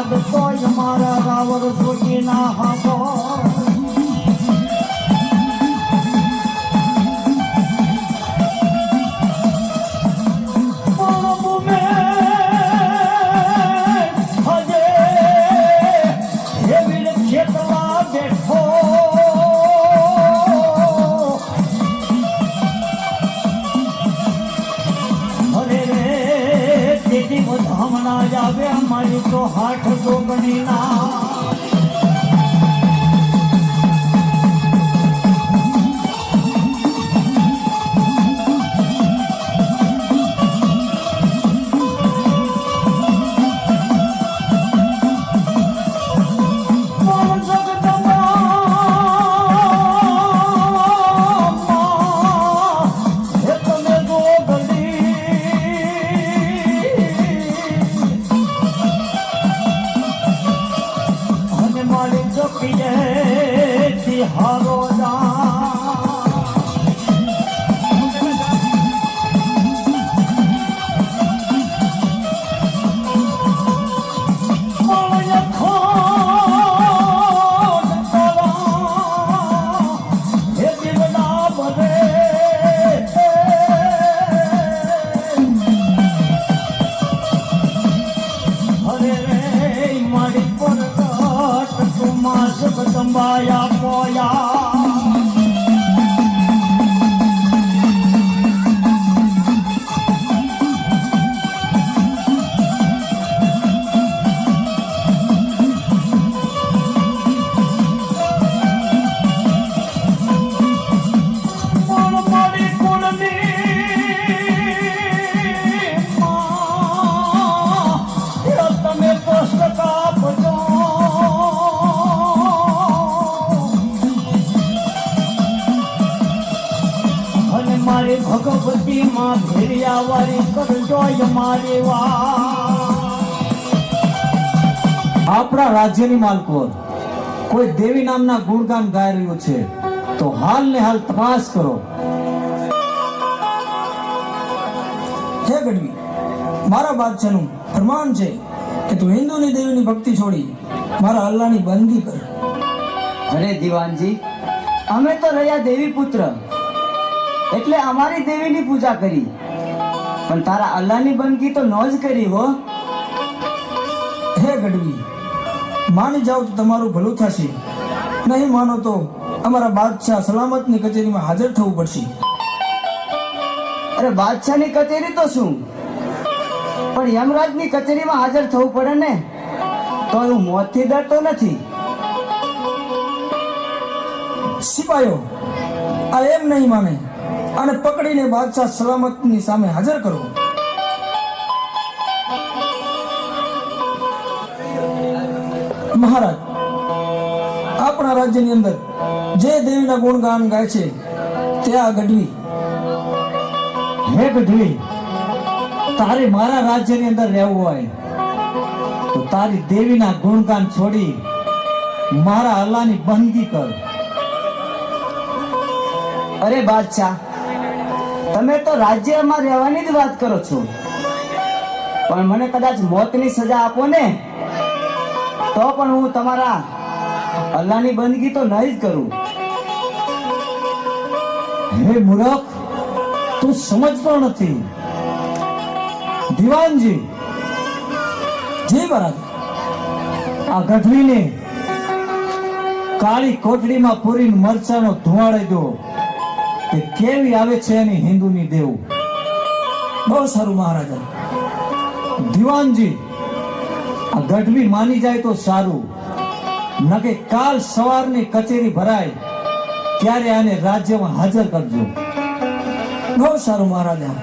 મહારાજ તોય મારા રાવણ જોગી ના હાથો હમણાં જ આવે અમારી તો હાથ જોગણી ના હારો સંભાયા પોયા ભગવતી માં ભેરિયા વાળી કરજો મારી વાત આપણા રાજ્યની માલકોર કોઈ દેવી નામના ગુણગાન ગાઈ રહ્યું છે તો હાલ ને હાલ તપાસ કરો. હે ગઢવી, મારા બાદશાહનું ફરમાન છે કે તું હિન્દુની દેવીની ભક્તિ છોડી મારા અલ્લાહની બંદગી કર. અરે દીવાનજી, અમે તો રહ્યા દેવી પુત્ર એટલે અમારી દેવીની પૂજા કરી, પણ તારા અલ્લાહની બંદગી તો ન જ કરી હો. હે ગઢવી, માની જાઓ તો તમારું ભલું થશે, નહીં માનો તો અમારા બાદશાહ સલામતની કચેરીમાં હાજર થવું પડશે. અરે બાદશાહની કચેરી તો શું, પણ યમરાજની કચેરીમાં હાજર થવું પડે ને, તો હું મોતથી ડરતો નથી. સિપાહીઓ, આ એમ નહીં માને, અને પકડીને બાદશાહ સલામતની સામે હાજર કરો. મહારાજ, આપણા રાજ્યની અંદર જે દેવીના ગુણગાન ગાય છે તે આ ગઢવી. હે ગઢવી, તારે મારા રાજ્યની અંદર રહેવું હોય તો તારી દેવીના ગુણગાન છોડી મારા અલ્લાહની બંદગી કર. અરે બાદશાહ, તમે તો રાજ્યમાં રહેવાની જ વાત કરો છો, પણ મને કદાચ મોતની સજા આપો ને તો પણ હું તમારા અલ્લાહની બંદગી તો નહીં જ કરું. હે મૂર્ખ, તું સમજતો નથી. દીવાનજી, જી મહારાજ. આ ગઢવીને કાળી કોટડીમાં પૂરીને મરચાનો ધુમાડી દો. તે કેવી આવે છે એની હિન્દુની દેવું. બહુ સારું મહારાજા. દીવાનજી, આ ગઢવી માની જાય તો સારું, નકે કાલ સવારની કચેરી ભરાય ત્યારે આને રાજ્યમાં હાજર કરજો. બહુ સારું મહારાજા.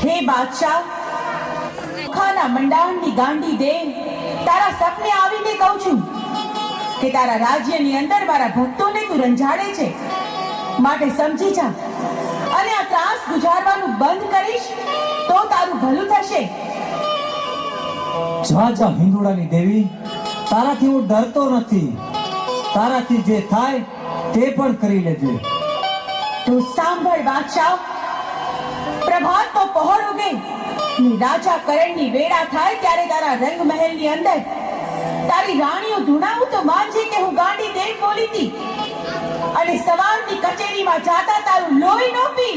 હે બાદશાહ, ખાના મંડાણની ગાંડી દે, તારા સપને આવીને કહું છું કે તારા રાજ્યની અંદર મારા ભક્તોને તું રંજાડે છે, માટે સમજી જા અને આ ત્રાસ ગુજારવાનું બંધ કરીશ તો તારું ભલું થશે. જા જા હિંદુડાની દેવી, તારાથી હું ડરતો નથી. તારાથી જે થાય તે પણ કરી લેજે. તું સાંભળ બાદશાહ, પ્રભાત તો પહોર ઉગે ને રાજા કરણની વેળા થાય ત્યારે તારા રંગમહેલની અંદર તારી રાણીઓ ધૂણાવું તો માનજે કે હું ગાંડી દેવ બોલી હતી. અને સવારની કચેરીમાં જાતા તારું લોહી નો પી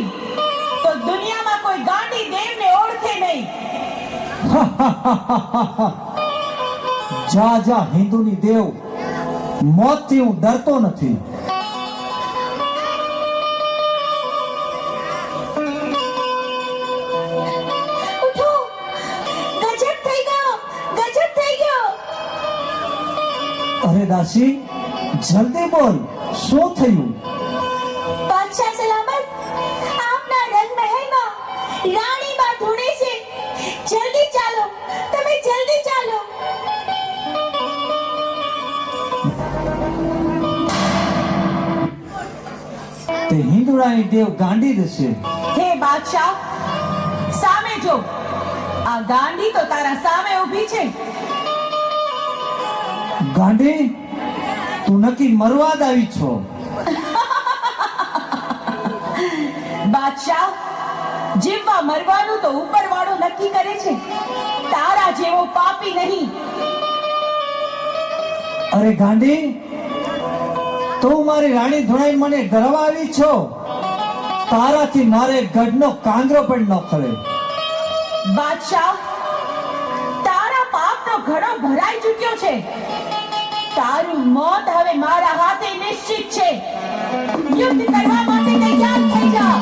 તો દુનિયામાં કોઈ ગાંડી દેવને ઓળખે નહીં. જા જા હિન્દુની દેવ, મોતથી હું ડરતો નથી. ઉઠો, ગજબ થઈ ગયો, ગજબ થઈ ગયો. અરે દાસી, જલ્દી બોલ, શું થયું? બાદશાહ સલામત, આપના રંગમહેલમાં રાણીબા ધૂણે છે. જલ્દી ચાલો, તમે જલ્દી ચાલો. તે હિન્દુડાની દેવ ગાંડી દશે. હે બાદશાહ, સામે જો. આ ગાંડી તો તારા સામે ઊભી છે. ગાંડી, તું નક્કી મરવા જ આવી છો. બાદશાહ, જીવવા મરવાનું તો ઉપરવાળો નક્કી કરે છે, તારા જેવો પાપી નહીં. અરે ગાંડી, તું મારી રાણી ધોણાઈ મને ડરવા આવી છો. તારાથી મારે ગઢનો કાંગરો પણ ન ખરે. બાદશાહ, તારા પાપનો ઘડો ભરાઈ ચૂક્યો છે. તારું મોત હવે મારા હાથે નિશ્ચિત છે. યુદ્ધ કરવા માટે તૈયાર થઈ જા.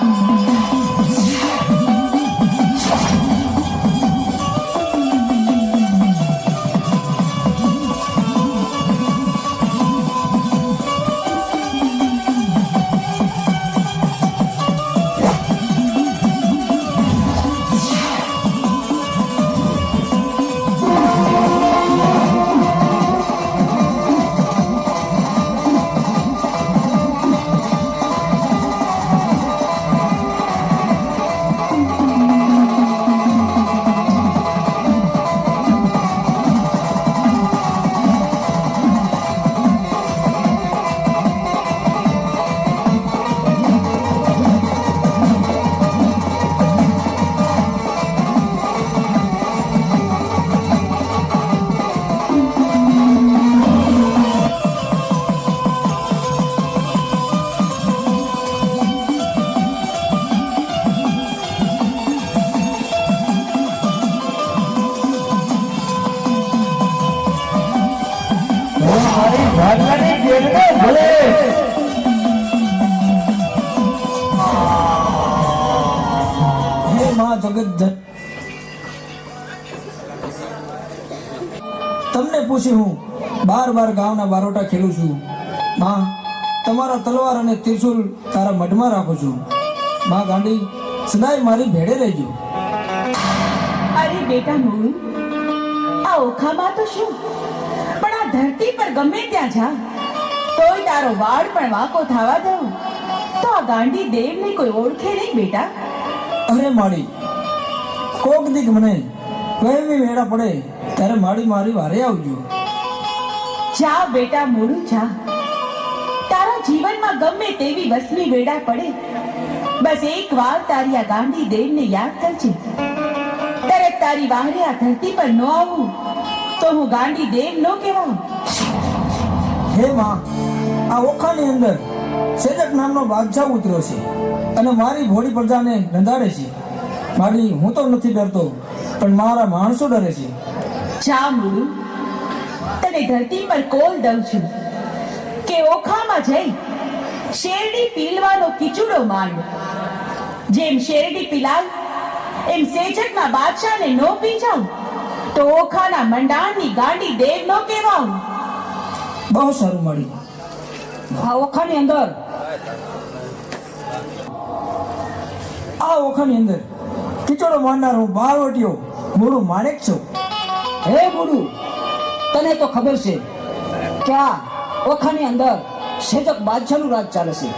હે માં જગત તમને પૂછી હું બાર ગામના બારોટા ખેલું છું. માં, તમારા તલવાર અને ત્રિશુલ તારા મઢમાં રાખું છું. માં ગાંડી, સદાય મારી ભેડે રહેજો. અરે બેટા મોરુ, આ ઓખામાં તો શું, પણ આ ધરતી પર ગમે ત્યાં જા તોય તારો વાળ પણ વાંકો થવા દઉં તો આ ગાંડી દેવને કોઈ ઓળખે નહીં બેટા. અરે માડી, કોક દીક મને વહેમી વેળા પડે ત્યારે માડી મારી વારે આવજો. જા બેટા મોરુ, જા. તારા જીવનમાં ગમે તેવી વસમી વેડા પડે, બસ એકવાર તારી આ ગાંડી દેવને યાદ કરજે. તરત તારી વારે આ ધરતી પર ન આવું તો હું ગાંડી દેવ નો કહેવાઉં. હે માં, આ ઓખાની અંદર સેજક નામનો બાદશાહ ઉતર્યો છે અને મારી ભોળી પ્રજાને રંધાડે છે. માડી, હું તો નથી ડરતો, પણ મારા માણસો ડરે છે. જા મોરુ, તને ધરતી પર કોલ દઉં છું કે ઓખામાં જઈ શેરડી પીલવાનો કિચુડો માંડ. જેમ શેરડી પીલાય એમ સેજકના બાદશાહને નો પી જાઉં તો ઓખાના મંડાણની ગાંડી દેવ નો કહેવાઉં. બહુ સારું માડી. આ ઓખાની અંદર કિચોડો મારનાર હું બારવટીયો મૂળું માણેક છું. હે ગુરુ, તને તો ખબર છે કે આ ઓખાની અંદર સેજક બાદશાહનું રાજ ચાલે છે.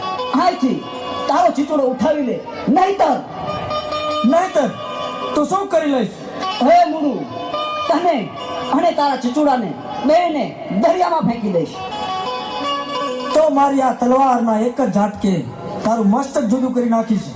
અહીંથી તારો ચીચોડો ઉઠાવી લે, નહીતર તો શું કરી લઈશ? હે ગુરુ, તને અને તારા ચીચોડાને બેને દરિયામાં ફેંકી દઈશ. તો મારી આ તલવારના એક જ ઝાટકે તારું મસ્તક જુદું કરી નાખીશ.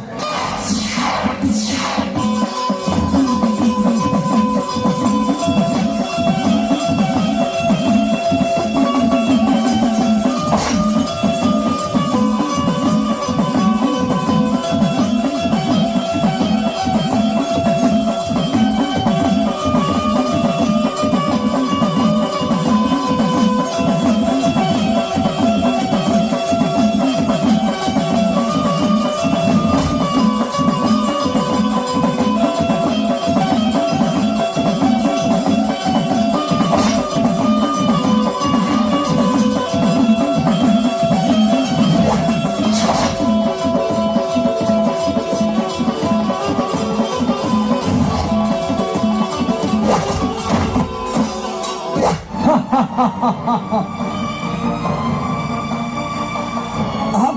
હા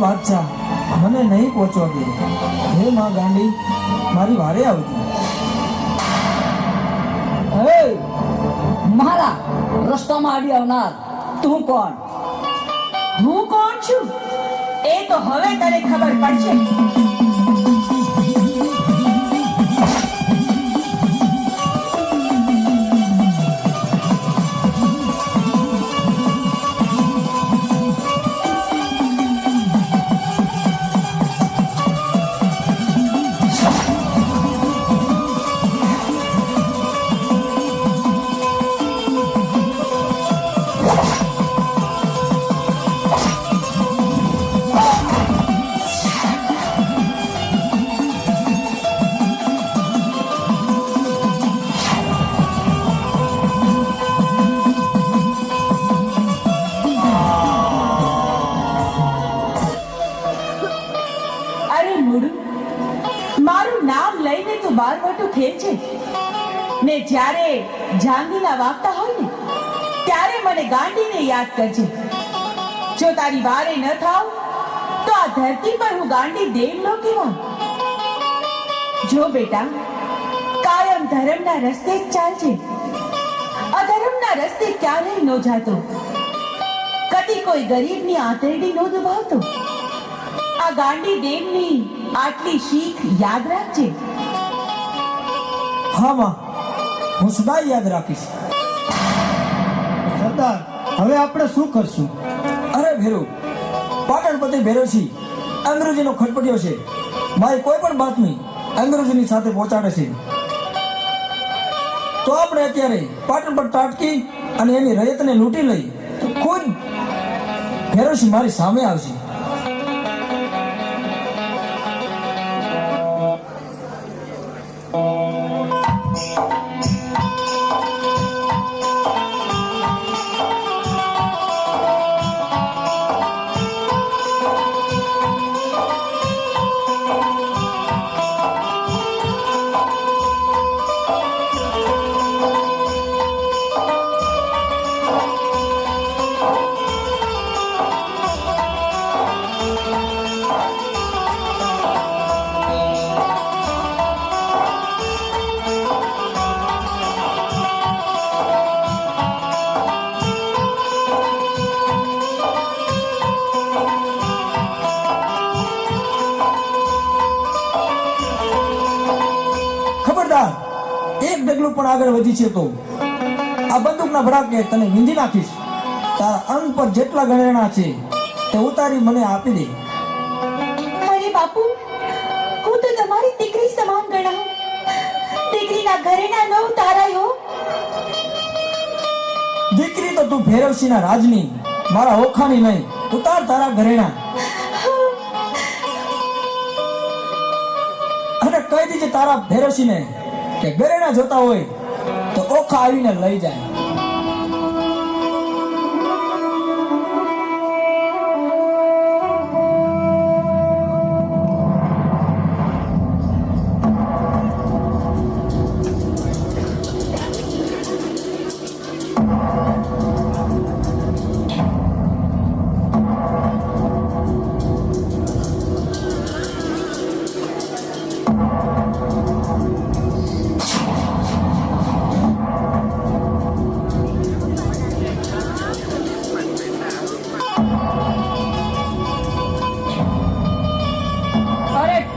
બાદશાહ, મને નહીં પહોંચવા દે. હે માં ગાંડી, મારી વારે આવતી. હે મારા રસ્તામાં આડી આવનાર તું કોણ? હું કોણ છું એ તો હવે તને ખબર પડશે. અરે મુડુ, મારું નામ લઈને તું બારવટું ખેલ છે ને જ્યારે જાંગીલા વાગતા હોય ને ત્યારે મને ગાંડીને યાદ કરજે. જો તારી વારે ન થાવ તો આ ધરતી પર હું ગાંડી દેવ નો કહેવાઉં. જો બેટા, કાયમ ધર્મના રસ્તે જ ચાલજે, અધર્મના રસ્તે ક્યારેય ન જાતો, કદી કોઈ ગરીબની આંતરડી ન દબાવતો. આ ગાંડી દેવની આટલી શીખ યાદ રાખજે. હા માં, હું સદા યાદ રાખીશ. સરદાર, હવે આપણે શું કરશું? અરે ભેરુ, પાટણપતિ ભેરોસિંહ અંગ્રેજીનો ખટપટીયો છે. મારી કોઈ પણ બાતમી અંગ્રેજીની સાથે પહોંચાડે છે તો આપણે અત્યારે પાટણ પર તાટકી અને એની રયતને લૂંટી લઈ તો ખુદ ભેરોસિંહ મારી સામે આવશે. ખબરદાર, એક ડગલું પણ આગળ વધી છે તો આ બંદૂકના ભડાકે તને વીંધી નાખીશ. તારા અંગ પર જેટલા ગણેણા છે તે ઉતારી મને આપી દે. અરે બાપુ, હું તો તમારી દીકરી સમાન ગણાઉં. દીકરીના ઘરેણા ન ઉતારાય હો. દીકરી તો તું ભૈરવસિંહના રાજની, મારા ઓખાની નહીં. ઉતાર તારા ઘરેણા અને કહી દીજે તારા ભૈરવસિંહને કે ઘરેણા જોતા હોય તો ઓખા આવીને લઈ જાય.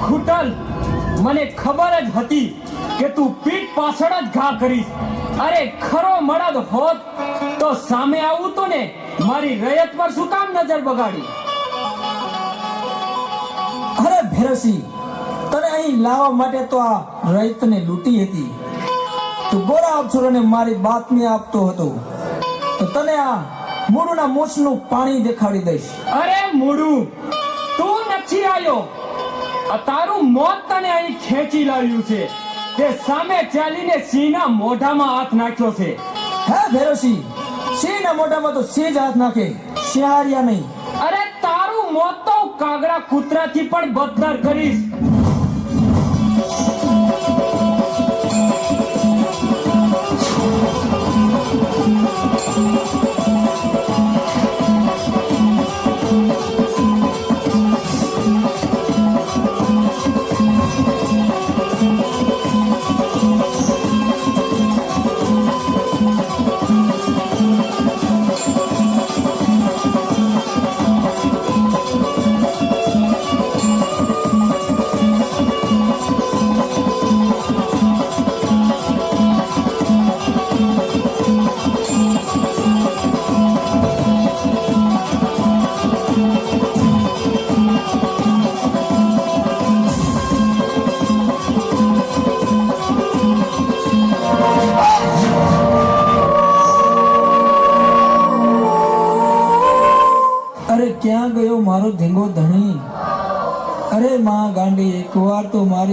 ખૂટલ, મને ખબર જ હતી કે તું પીઠ પાછળ જ ઘા કરીશ. અરે ખરો મળદ હોત તો સામે આવું તો ને મારી રયત પર શું કામ નજર બગાડી? અરે ભૈરવસિંહ, તને અહીં લાવવા માટે તો આ રયતને લૂંટી હતી. તું ગોરા અક્ષરોને મારી બાતમી આપતો હતો તો તને આ મૂળના મોછનું પાણી દેખાડી દઈશ. અરે મૂળું, તું નથી આવ્યો. આ તારું મોત તને અહીં ખેંચી લાવ્યું છે. તે સામે ચાલીને સિંહના મોઢામાં હાથ નાખ્યો છે. હે ભૈરવસિંહ, સિંહના મોઢામાં તો સિંહ જ હાથ નાખે, શિયાળિયા નહીં. અરે તારું મોત તો કાગડા કૂતરાથી પણ બદતર કરીશ.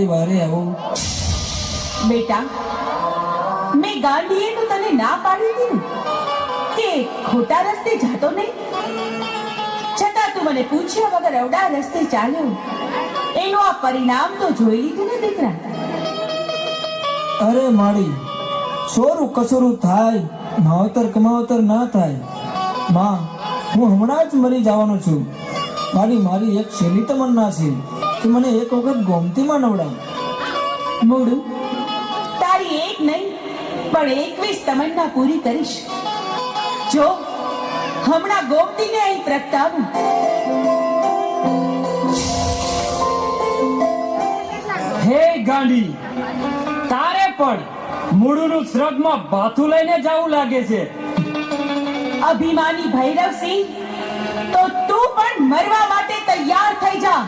મારી વારે આવો. બેટા, મેં ગાંડીએ તો તને ના પાડી હતી ને કે ખોટા રસ્તે જાતો નહીં. છતાં તું મને પૂછ્યા વગર અવડા રસ્તે ચાલ્યો. એનું આ પરિણામ તો જોઈ લીધું ને દીકરા. અરે માડી, સોરું કસોરું થાય, માવતર કમાવતર ના થાય. માં, હું હમણાં જ મરી જવાનો છું. મારી એક છેલ્લી તમન્ના છે કે મને એક વખત ગોમતીમાં નવડાવ. મોડું, તારી એક નહીં પણ 21 તમન્ના પૂરી કરીશ. જો હમણાં ગોમતીને અહીં પ્રગટાવું. હે ગાંડી, તારે પણ મૂળુનું શ્રગમાં ભાથું લઈને જાવું લાગે છે. અભિમાની ભૈરવસિંહ, તો તું પણ મરવા માટે તૈયાર થઈ જા.